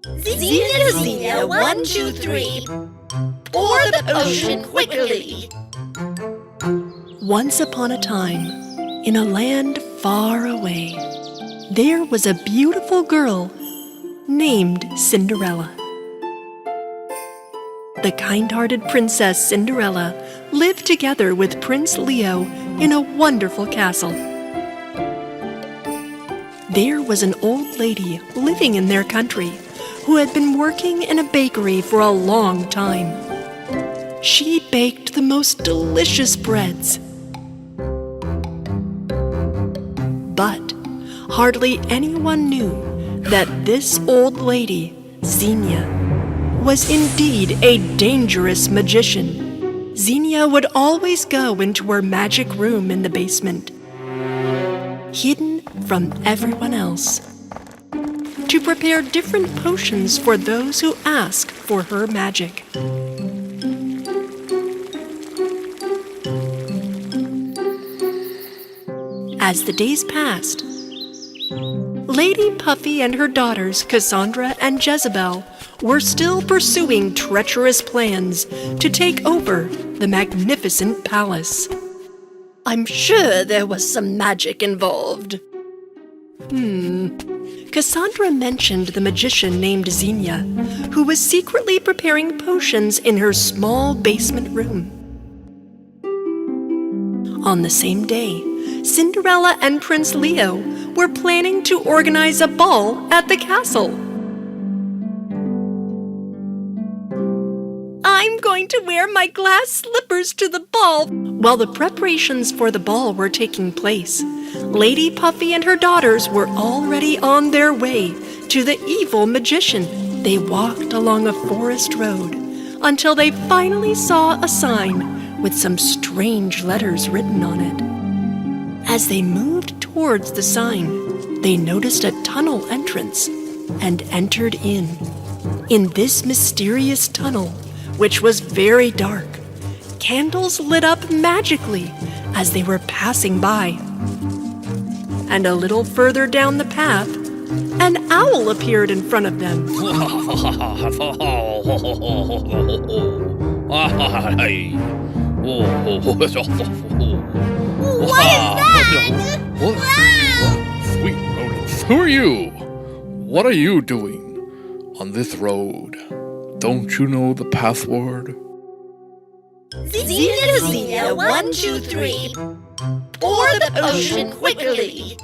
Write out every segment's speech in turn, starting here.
Xenia, Xenia, 1, 2, 3. Pour the potion quickly. Once upon a time, in a land far away, there was a beautiful girl named Cinderella. The kind-hearted Princess Cinderella lived together with Prince Leo in a wonderful castle. There was an old lady living in their country who had been working in a bakery for a long time. She baked the most delicious breads. But hardly anyone knew that this old lady, Xenia, was indeed a dangerous magician. Xenia would always go into her magic room in the basement, hidden from everyone else, to prepare different potions for those who ask for her magic. As the days passed, Lady Puffy and her daughters, Cassandra and Jezebel, were still pursuing treacherous plans to take over the magnificent palace. I'm sure there was some magic involved. Cassandra mentioned the magician named Xenia, who was secretly preparing potions in her small basement room. On the same day, Cinderella and Prince Leo were planning to organize a ball at the castle. I'm going to wear my glass slippers to the ball. While the preparations for the ball were taking place, Lady Puffy and her daughters were already on their way to the evil magician. They walked along a forest road until they finally saw a sign with some strange letters written on it. As they moved towards the sign, they noticed a tunnel entrance and entered in. In this mysterious tunnel, which was very dark, candles lit up magically as they were passing by. And a little further down the path, an owl appeared in front of them. What is that? What? Sweet rodents, who are you? What are you doing on this road? Don't you know the password? Xenia, Xenia, 1, 2, 3. Pour the potion quickly.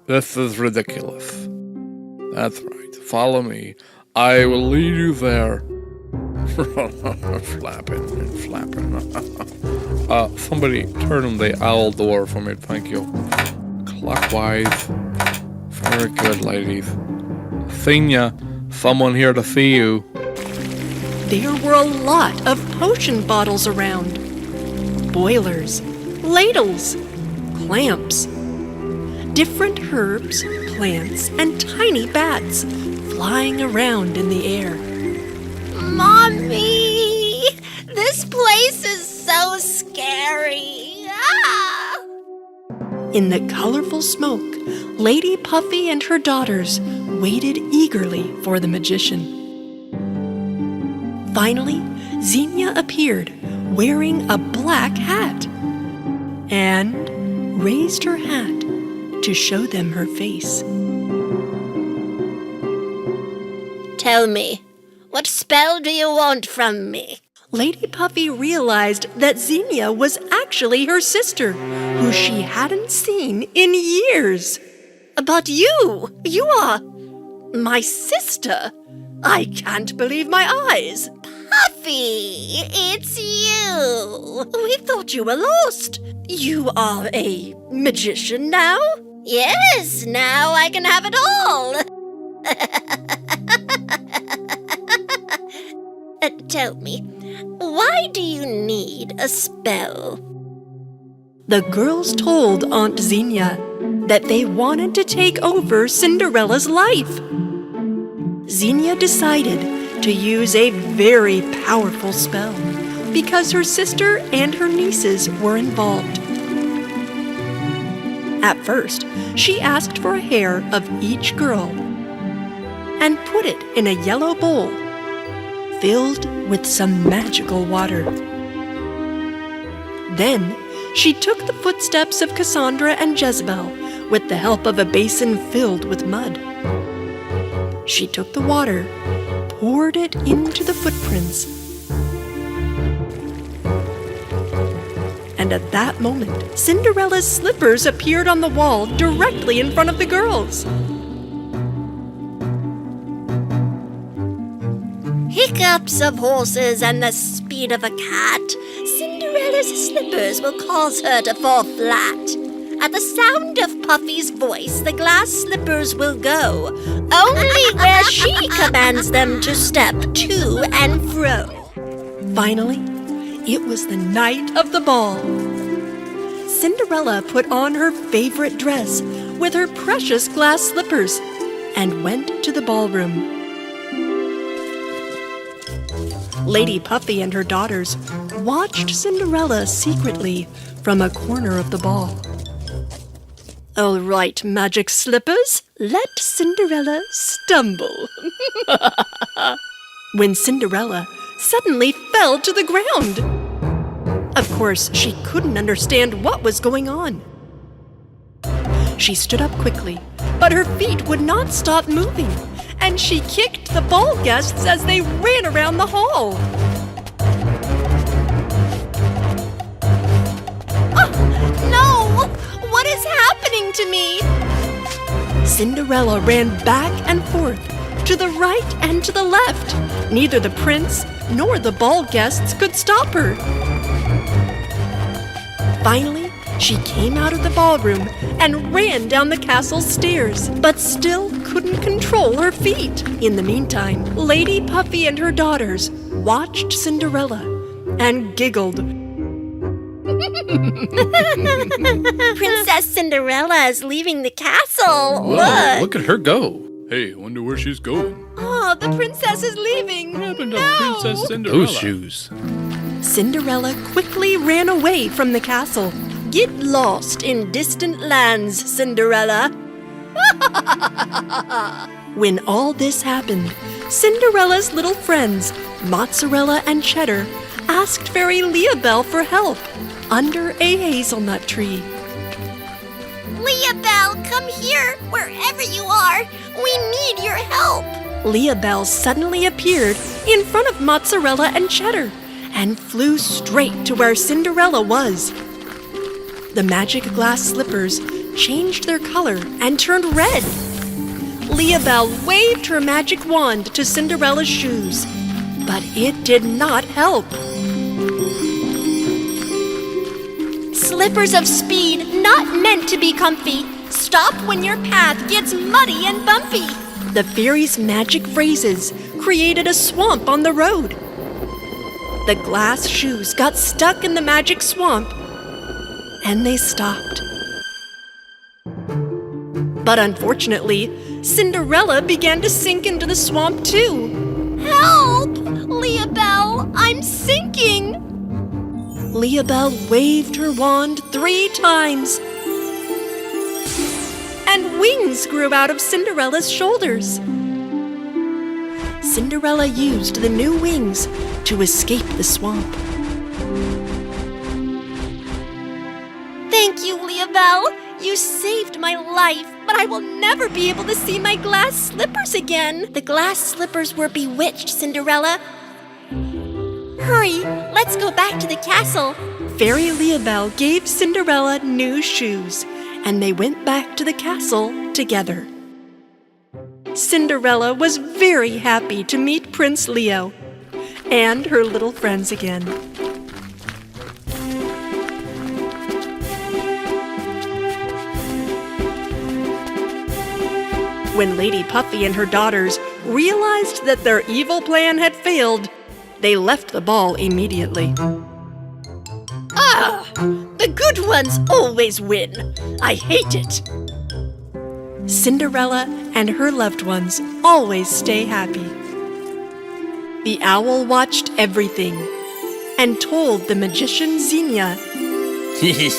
This is ridiculous. That's right. Follow me. I will lead you there. Flapping and flapping. Somebody turn on the owl door for me, thank you. Clockwise. Very good, ladies. Xenia, someone here to see you. There were a lot of potion bottles around. Boilers, ladles, clamps, different herbs, plants, and tiny bats flying around in the air. Mommy! This place is so scary. Ah! In the colorful smoke, Lady Puffy and her daughters waited eagerly for the magician. Finally, Xenia appeared wearing a black hat and raised her hat to show them her face. Tell me, what spell do you want from me? Lady Puffy realized that Xenia was actually her sister, who she hadn't seen in years. But you are my sister. I can't believe my eyes. Puffy, it's you. We thought you were lost. You are a magician now? Yes, now I can have it all. Tell me, why do you need a spell? The girls told Aunt Xenia that they wanted to take over Cinderella's life. Xenia decided to use a very powerful spell because her sister and her nieces were involved. At first, she asked for a hair of each girl, and put it in a yellow bowl filled with some magical water. Then she took the footsteps of Cassandra and Jezebel with the help of a basin filled with mud. She took the water, poured it into the footprints, and at that moment, Cinderella's slippers appeared on the wall directly in front of the girls. Hiccups of horses and the speed of a cat, Cinderella's slippers will cause her to fall flat. At the sound of Puffy's voice, the glass slippers will go, only where she commands them to step to and fro. Finally, it was the night of the ball. Cinderella put on her favorite dress with her precious glass slippers and went to the ballroom. Lady Puffy and her daughters watched Cinderella secretly from a corner of the ball. All right, magic slippers, let Cinderella stumble. When Cinderella suddenly fell to the ground. Of course, she couldn't understand what was going on. She stood up quickly, but her feet would not stop moving, and she kicked the ball guests as they ran around the hall. No! What is happening to me? Cinderella ran back and forth, to the right and to the left. Neither the prince nor the ball guests could stop her. Finally, she came out of the ballroom and ran down the castle stairs, but still couldn't control her feet. In the meantime, Lady Puffy and her daughters watched Cinderella and giggled. Princess Cinderella is leaving the castle. Whoa, look at her go. Hey, I wonder where she's going. Oh, the princess is leaving. What happened to Princess Cinderella? Those shoes. Cinderella quickly ran away from the castle. Get lost in distant lands, Cinderella. When all this happened, Cinderella's little friends, Mozzarella and Cheddar, asked Fairy Leabelle for help under a hazelnut tree. Leabelle, come here, wherever you are. We need your help. Leabelle suddenly appeared in front of Mozzarella and Cheddar and flew straight to where Cinderella was. The magic glass slippers changed their color and turned red. Leabelle waved her magic wand to Cinderella's shoes, but it did not help. Slippers of speed, not meant to be comfy. Stop when your path gets muddy and bumpy. The fairy's magic phrases created a swamp on the road. The glass shoes got stuck in the magic swamp, and they stopped. But unfortunately, Cinderella began to sink into the swamp too. Help! Leabelle, I'm sinking! Leabelle waved her wand 3 times, and wings grew out of Cinderella's shoulders. Cinderella used the new wings to escape the swamp. Thank you, Leabelle. You saved my life, but I will never be able to see my glass slippers again. The glass slippers were bewitched, Cinderella. Hurry, let's go back to the castle. Fairy Leabelle gave Cinderella new shoes, and they went back to the castle together. Cinderella was very happy to meet Prince Leo and her little friends again. When Lady Puffy and her daughters realized that their evil plan had failed, they left the ball immediately. Ah, the good ones always win. I hate it. Cinderella and her loved ones always stay happy. The owl watched everything and told the magician Xenia, Hey,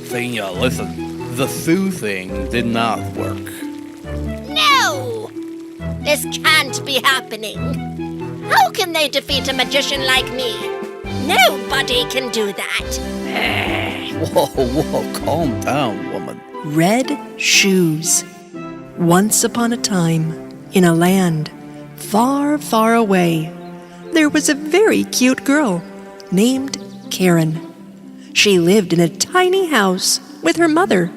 Xenia, listen. The shoe thing did not work. No! This can't be happening. How can they defeat a magician like me? Nobody can do that. Whoa, calm down, woman. Red shoes. Once upon a time, in a land far, far away, there was a very cute girl named Karen. She lived in a tiny house with her mother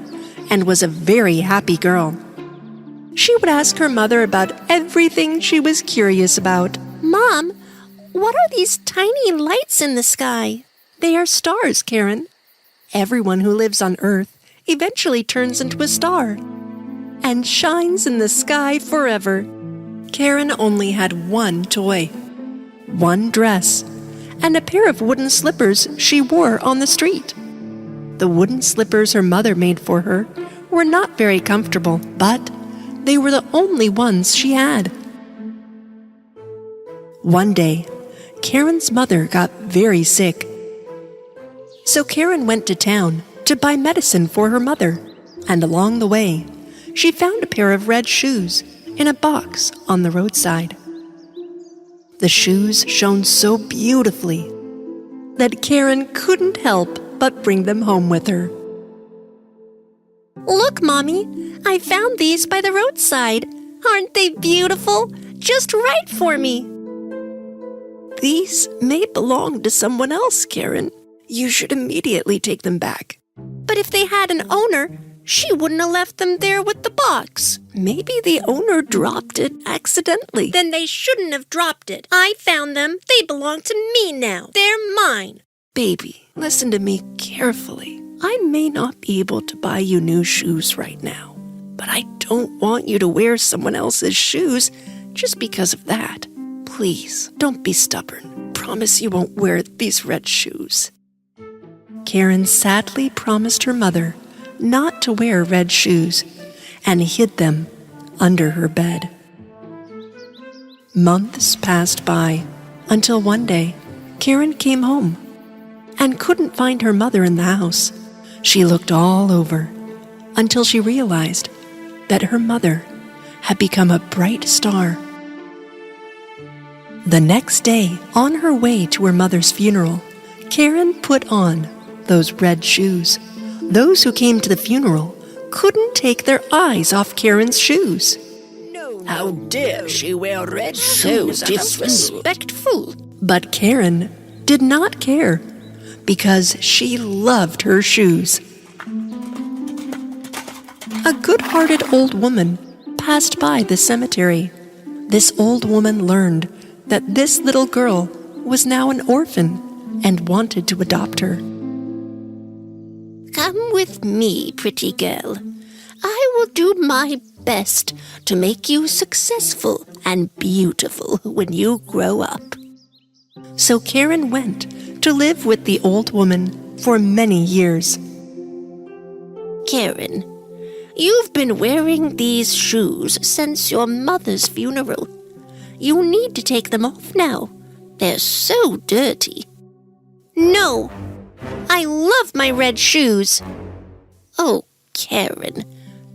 and was a very happy girl. She would ask her mother about everything she was curious about. Mom, what are these tiny lights in the sky? They are stars, Karen. Everyone who lives on Earth eventually turns into a star and shines in the sky forever. Karen only had one toy, one dress, and a pair of wooden slippers she wore on the street. The wooden slippers her mother made for her were not very comfortable, but they were the only ones she had. One day, Karen's mother got very sick. So Karen went to town to buy medicine for her mother, and along the way, she found a pair of red shoes in a box on the roadside. The shoes shone so beautifully that Karen couldn't help but bring them home with her. Look, Mommy, I found these by the roadside. Aren't they beautiful? Just right for me. These may belong to someone else, Karen. You should immediately take them back. But if they had an owner, she wouldn't have left them there with the box. Maybe the owner dropped it accidentally. Then they shouldn't have dropped it. I found them. They belong to me now. They're mine. Baby, listen to me carefully. I may not be able to buy you new shoes right now, but I don't want you to wear someone else's shoes just because of that. Please, don't be stubborn. Promise you won't wear these red shoes. Karen sadly promised her mother not to wear red shoes and hid them under her bed. Months passed by until one day Karen came home and couldn't find her mother in the house. She looked all over until she realized that her mother had become a bright star. The next day, on her way to her mother's funeral, Karen put on those red shoes. Those who came to the funeral couldn't take their eyes off Karen's shoes. How dare she wear red shoes? So disrespectful. But Karen did not care because she loved her shoes. A good-hearted old woman passed by the cemetery. This old woman learned that this little girl was now an orphan and wanted to adopt her. Come with me, pretty girl. I will do my best to make you successful and beautiful when you grow up. So Karen went to live with the old woman for many years. Karen, you've been wearing these shoes since your mother's funeral. You need to take them off now. They're so dirty. No, I love my red shoes. Oh, Karen,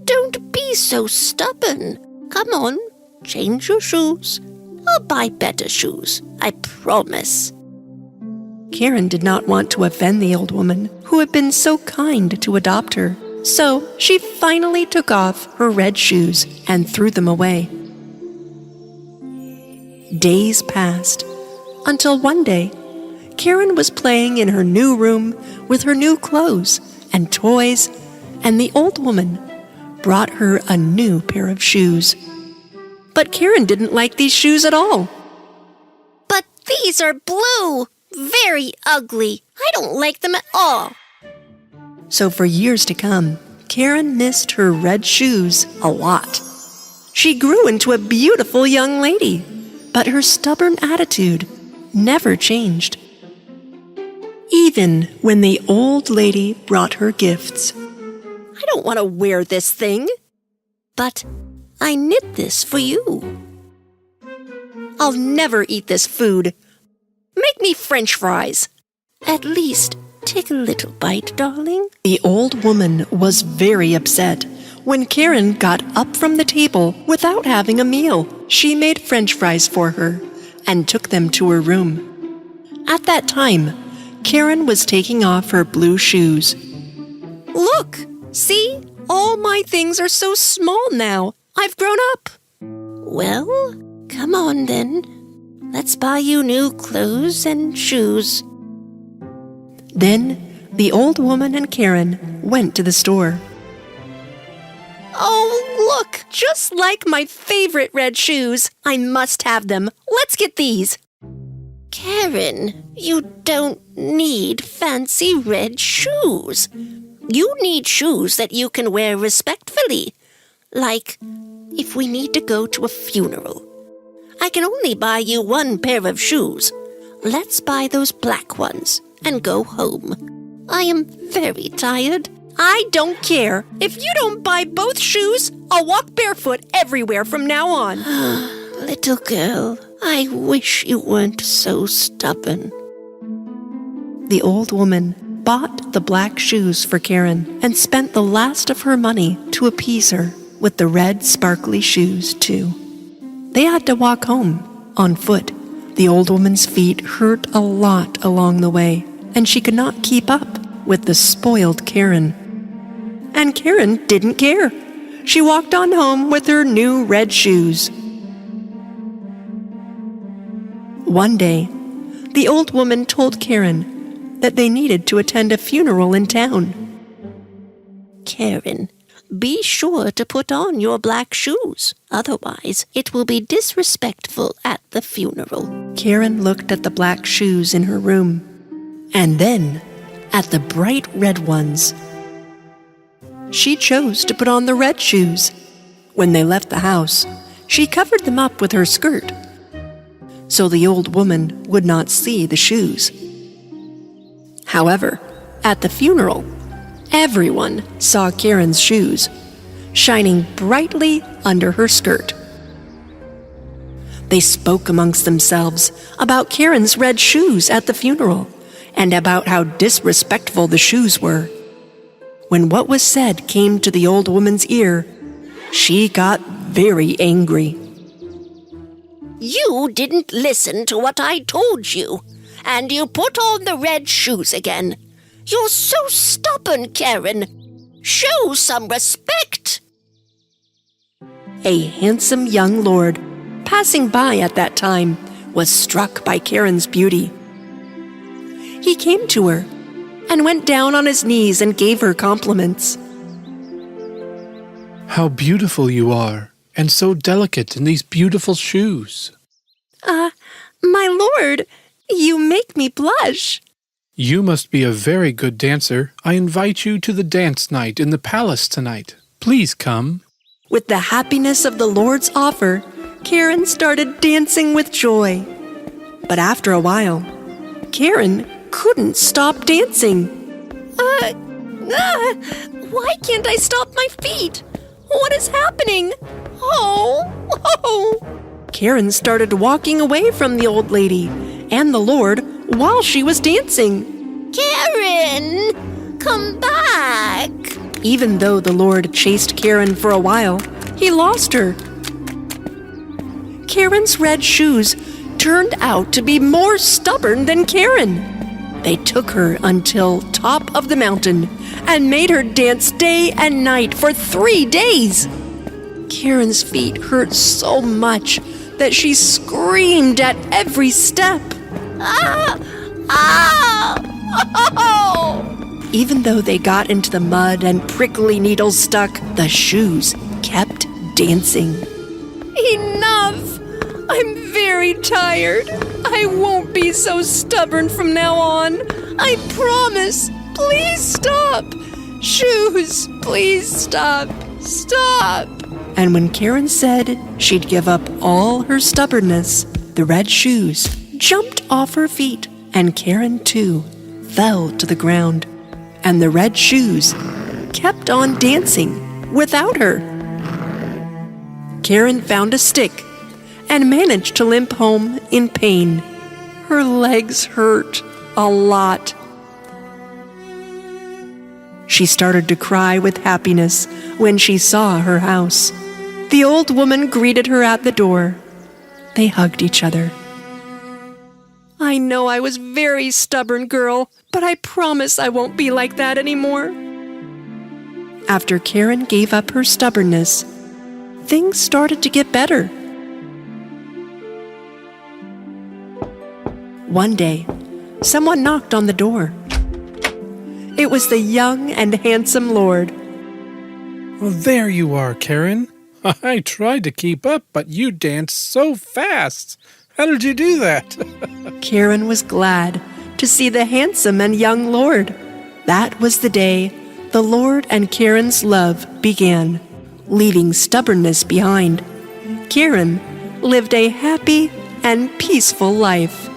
don't be so stubborn. Come on, change your shoes. I'll buy better shoes, I promise. Karen did not want to offend the old woman who had been so kind to adopt her. So she finally took off her red shoes and threw them away. Days passed until one day, Karen was playing in her new room with her new clothes and toys, and the old woman brought her a new pair of shoes. But Karen didn't like these shoes at all. But these are blue. Very ugly. I don't like them at all. So for years to come, Karen missed her red shoes a lot. She grew into a beautiful young lady, but her stubborn attitude never changed. Even when the old lady brought her gifts. I don't want to wear this thing, but I knit this for you. I'll never eat this food. Make me French fries. At least take a little bite, darling? The old woman was very upset when Karen got up from the table without having a meal. She made French fries for her and took them to her room. At that time, Karen was taking off her blue shoes. Look! See? All my things are so small now. I've grown up. Well, come on then. Let's buy you new clothes and shoes. Then the old woman and Karen went to the store. Oh, look! Just like my favorite red shoes. I must have them. Let's get these. Karen, you don't need fancy red shoes. You need shoes that you can wear respectfully. Like, if we need to go to a funeral. I can only buy you one pair of shoes. Let's buy those black ones and go home. I am very tired. I don't care. If you don't buy both shoes, I'll walk barefoot everywhere from now on. Little girl, I wish you weren't so stubborn. The old woman bought the black shoes for Karen and spent the last of her money to appease her with the red sparkly shoes, too. They had to walk home on foot. The old woman's feet hurt a lot along the way, and she could not keep up with the spoiled Karen. And Karen didn't care. She walked on home with her new red shoes. One day, the old woman told Karen that they needed to attend a funeral in town. Karen, be sure to put on your black shoes. Otherwise, it will be disrespectful at the funeral. Karen looked at the black shoes in her room, and then at the bright red ones. She chose to put on the red shoes. When they left the house, she covered them up with her skirt, so the old woman would not see the shoes. However, at the funeral, everyone saw Karen's shoes, shining brightly under her skirt. They spoke amongst themselves about Karen's red shoes at the funeral, and about how disrespectful the shoes were. When what was said came to the old woman's ear, she got very angry. You didn't listen to what I told you, and you put on the red shoes again. You're so stubborn, Karen. Show some respect. A handsome young lord passing by at that time was struck by Karen's beauty. He came to her and went down on his knees and gave her compliments. How beautiful you are, and so delicate in these beautiful shoes. My lord, you make me blush. You must be a very good dancer. I invite you to the dance night in the palace tonight. Please come. With the happiness of the Lord's offer, Karen started dancing with joy. But after a while, Karen couldn't stop dancing. Why can't I stop my feet? What is happening? Oh! Karen started walking away from the old lady and the Lord while she was dancing. Karen, come back. Even though the Lord chased Karen for a while, he lost her. Karen's red shoes turned out to be more stubborn than Karen. They took her until top of the mountain and made her dance day and night for 3 days. Karen's feet hurt so much that she screamed at every step. Oh! Even though they got into the mud and prickly needles stuck, the shoes kept dancing. Enough! I'm very tired. I won't be so stubborn from now on. I promise. Please stop. Shoes, please stop. Stop. And when Karen said she'd give up all her stubbornness, the red shoes jumped off her feet, and Karen, too, fell to the ground. And the red shoes kept on dancing without her. Karen found a stick and managed to limp home in pain. Her legs hurt a lot. She started to cry with happiness when she saw her house. The old woman greeted her at the door. They hugged each other. I know I was very stubborn, girl, but I promise I won't be like that anymore. After Karen gave up her stubbornness, things started to get better. One day, someone knocked on the door. It was the young and handsome lord. Well, there you are, Karen. I tried to keep up, but you danced so fast. How did you do that? Karen was glad to see the handsome and young lord. That was the day the Lord and Karen's love began, leaving stubbornness behind. Karen lived a happy and peaceful life.